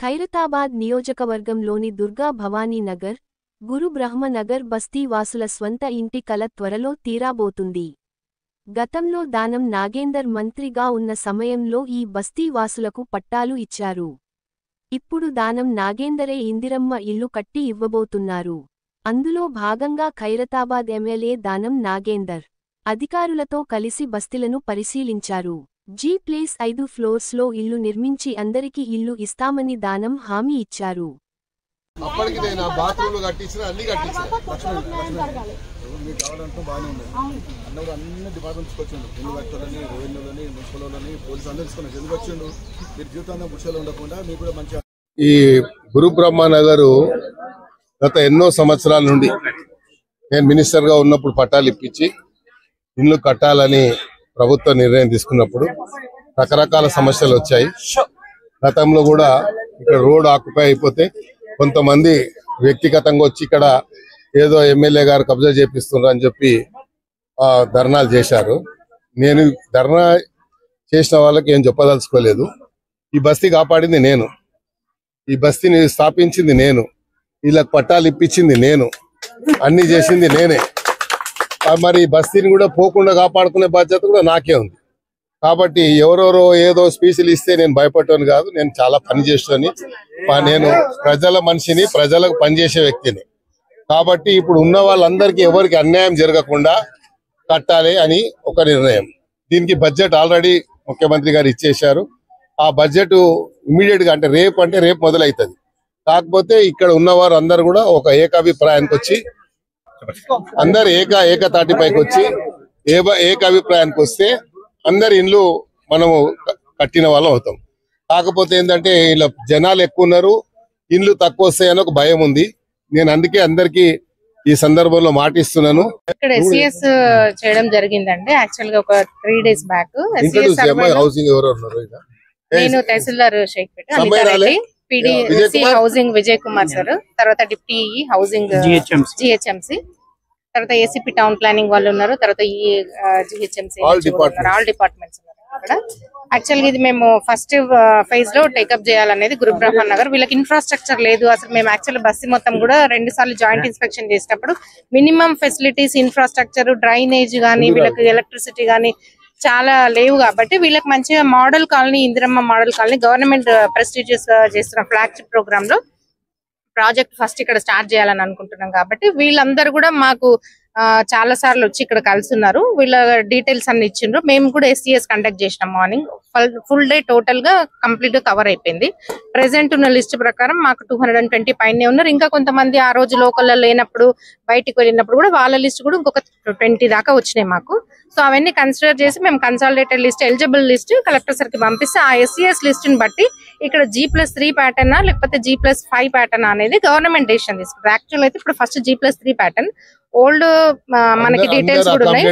ఖైరతాబాద్ నియోజకవర్గంలోని దుర్గా భవానీ నగర్, గురు బ్రహ్మ నగర్ బస్తీ వాసుల స్వంత ఇంటి కల త్వరలో తీరాబోతుంది. గతంలో దానం నాగేందర్ మంత్రిగా ఉన్న సమయంలో ఈ బస్తీ వాసులకు పట్టాలు ఇచ్చారు. ఇప్పుడు దానం నాగేందరే ఇందిరమ్మ ఇల్లు కట్టి ఇవ్వబోతున్నారు. అందులో భాగంగా ఖైరతాబాద్ ఎమ్మెల్యే దానం నాగేందర్ అధికారులతో కలిసి బస్తీలను పరిశీలించారు. G+5 ఫ్లోర్స్లో ఇల్లు నిర్మించి అందరికీ ఇల్లు ఇస్తామని దానం హామీ ఇచ్చారు. అప్పటికి నేను బాత్రూమ్లు కట్టించిన అన్ని కట్టించిన మీకు కావాలంటే బాగానే ఉంది. అన్నప్పుడు అన్ని డిపార్ట్మెంట్స్కి వచ్చిండు. ఇల్లు కట్టాలని, రెవెన్యూలని, మున్సిపల్లోని, పోలీసు అందరూ తీసుకుని ఎందుకు వచ్చిండు. మీరు జీవితాంతం గుడిసెలో ఉండకుండా మీకు కూడా మంచిగా. ఈ గురు బ్రహ్మ నగరు గత ఎన్నో సంవత్సరాల నుండి నేను మినిస్టర్గా ఉన్నప్పుడు పట్టాలు ఇప్పించి ఇల్లు కట్టాలని ప్రభుత్వ నిర్ణయం తీసుకున్నప్పుడు రకరకాల సమస్యలు వచ్చాయి. గతంలో కూడా ఇక్కడ రోడ్ ఆక్యుపై అయిపోతే కొంతమంది వ్యక్తిగతంగా వచ్చి ఇక్కడ ఏదో ఎమ్మెల్యే గారు కబ్జా చేపిస్తున్నారు అని చెప్పి ధర్నాలు చేశారు. నేను ధర్నా చేసిన వాళ్ళకి ఏం చెప్పదలుచుకోలేదు. ఈ బస్తీ కాపాడింది నేను, ఈ బస్తీని స్థాపించింది నేను, వీళ్ళకి పట్టాలు ఇప్పించింది నేను, అన్ని చేసింది నేనే. మరి ఈ బస్తీని కూడా పోకుండా కాపాడుకునే బాధ్యత కూడా నాకే ఉంది. కాబట్టి ఎవరెవరో ఏదో స్పీచ్లు ఇస్తే నేను భయపడ్డాను కాదు. నేను చాలా పని చేస్తాను. నేను ప్రజల మనిషిని, ప్రజలకు పనిచేసే వ్యక్తిని. కాబట్టి ఇప్పుడు ఉన్న వాళ్ళందరికీ ఎవరికి అన్యాయం జరగకుండా కట్టాలి అని ఒక నిర్ణయం. దీనికి బడ్జెట్ ఆల్రెడీ ముఖ్యమంత్రి గారు ఇచ్చేశారు. ఆ బడ్జెట్ ఇమీడియట్ గా అంటే రేపు మొదలవుతుంది. కాకపోతే ఇక్కడ ఉన్నవారు అందరు కూడా ఒక ఏకాభిప్రాయానికి వచ్చి అందరు ఏకతాటిపైకి వచ్చి ఏకాభిప్రాయానికి వస్తే అందరి ఇండ్లు మనము కట్టిన వాళ్ళం అవుతాం. కాకపోతే ఏంటంటే ఇలా జనాలు ఎక్కువ ఉన్నారు, ఇండ్లు తక్కువ వస్తాయని ఒక భయం ఉంది. నేను అందుకే అందరికి ఈ సందర్భంలో మాటిస్తున్నాను. ఇక్కడ ఎస్సీఎస్ చేయడం జరిగిందండి. యాక్చువల్ గా ఒక 3 days బ్యాక్ హౌసింగ్ ఎవరు ఉన్నారు? నేను తహసీల్దార్ షేక్పేట, పిడి హౌసింగ్ విజయ్ కుమార్ సార్, తర్వాత డిప్టీ హౌసింగ్ జిహెచ్ఎంసి, తర్వాత ఏసీపీ టౌన్ ప్లానింగ్ వాళ్ళు ఉన్నారు, తర్వాత ఈ జిహెచ్ఎంసి ఆల్ డిపార్ట్మెంట్స్ ఉన్నారు అక్కడ. యాక్చువల్ గా ఇది మేము ఫస్ట్ ఫేజ్ లో టేకప్ చేయాలనేది గురు బ్రహ్మ నగర్. వీళ్ళకి ఇన్ఫ్రాస్ట్రక్చర్ లేదు అసలు. మేము యాక్చువల్ బస్సు మొత్తం కూడా 2 సార్లు జాయింట్ ఇన్స్పెక్షన్ చేసినప్పుడు మినిమం ఫెసిలిటీస్, ఇన్ఫ్రాస్ట్రక్చర్, డ్రైనేజ్ గానీ, వీళ్ళకి ఎలక్ట్రిసిటీ గానీ చాలా లేవు. కాబట్టి వీళ్ళకి మంచిగా model colony, Indiramma model colony government prestigious చేస్తున్న ఫ్లాగ్షిప్ ప్రోగ్రామ్ లో ప్రాజెక్ట్ ఫస్ట్ ఇక్కడ స్టార్ట్ చేయాలని అనుకుంటున్నాం. కాబట్టి వీళ్ళందరూ కూడా మాకు చాలా సార్లు వచ్చి ఇక్కడ కలుస్తున్నారు. వీళ్ళ డీటెయిల్స్ అన్ని ఇచ్చిండ్రు. మేము కూడా ఎస్సీఎస్ కండక్ట్ చేసినాం. మార్నింగ్ ఫుల్ డే టోటల్ గా కంప్లీట్ గా కవర్ అయిపోయింది. ప్రెసెంట్ ఉన్న లిస్ట్ ప్రకారం మాకు 220 పైనే ఉన్నారు. ఇంకా కొంతమంది ఆ రోజు లోకల్ లేనప్పుడు బయటికి వెళ్ళినప్పుడు కూడా వాళ్ళ లిస్ట్ కూడా ఇంకొక 20 దాకా వచ్చినాయి మాకు. సో అవన్నీ కన్సిడర్ చేసి మేము consolidated list, eligible list collector sir కి పంపిస్తే ఆ ఎస్సీఎస్ లిస్ట్ ని బట్టి ఇక్కడ G+3 ప్యాటర్నా లేకపోతే G+5 ప్యాటర్న్ అనేది గవర్నమెంట్ డెసిషన్ తీసుకుంటారు. యాక్చువల్ అయితే ఇప్పుడు ఫస్ట్ G+3 ప్యాటర్న్ ఓల్డ్ మనకి డీటెయిల్స్ కూడా ఉన్నాయి.